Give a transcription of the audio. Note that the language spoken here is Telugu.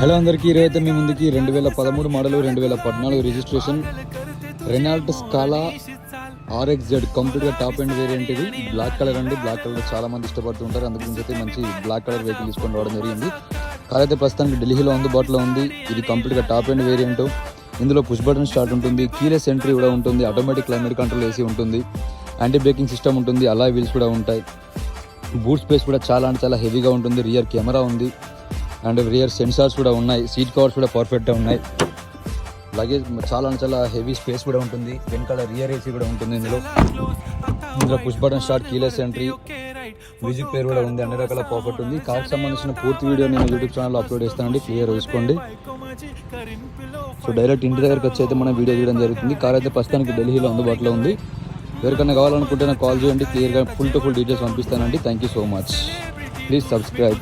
హలో అందరికీ, ఈరోజైతే మీ ముందుకి 2013 model 2014 registration Renault scallop RXZ కంప్లీట్గా టాప్ అండ్ వేరియంట్. ఇది బ్లాక్ కలర్ అండి. బ్లాక్ కలర్ చాలా మంది ఇష్టపడుతుంటారు, అందుకు నుంచి అయితే మంచి బ్లాక్ కలర్ వెహికల్ తీసుకొని రావడం జరిగింది. కార్ అయితే ప్రస్తుతానికి ఢిల్లీలో అందుబాటులో ఉంది. ఇది కంప్లీట్గా టాప్ అండ్ వేరియంట్. ఇందులో పుష్ బటన్ స్టార్ట్ ఉంటుంది, కీలెస్ ఎంట్రీ కూడా ఉంటుంది, ఆటోమేటిక్ క్లైమేట్ కంట్రోల్ ఏసీ ఉంటుంది, యాంటీ బ్రేకింగ్ సిస్టమ్ ఉంటుంది, అలాయ్ వీల్స్ కూడా ఉంటాయి. బూట్ స్పేస్ కూడా చాలా అంటే చాలా హెవీగా ఉంటుంది. రియర్ కెమెరా ఉంది అండ్ రియర్ సెన్సార్స్ కూడా ఉన్నాయి. సీట్ కవర్స్ కూడా పర్ఫెక్ట్గా ఉన్నాయి. అలాగే చాలా అంటే చాలా హెవీ స్పేస్ కూడా ఉంటుంది. వెనకాల రియర్ ఏసీ కూడా ఉంటుంది. ఇందులో push button start, keyless entry, music player కూడా ఉంది. అన్ని రకాల పర్ఫెక్ట్ ఉంది. కార్కి సంబంధించిన పూర్తి వీడియో నేను యూట్యూబ్ ఛానల్లో అప్లోడ్ చేస్తానండి, క్లియర్ చూసుకోండి. సో డైరెక్ట్ ఇంటి దగ్గరికి వచ్చి అయితే మనం వీడియో తీయడం జరుగుతుంది. కార్ అయితే ప్రస్తుతానికి ఢిల్లీలో అందుబాటులో ఉంది. ఎవరికైనా కావాలనుకుంటే నాకు కాల్ చేయండి, క్లియర్గా ఫుల్ టు ఫుల్ డీటెయిల్స్ పంపిస్తానండి. Thank you so much. Please subscribe.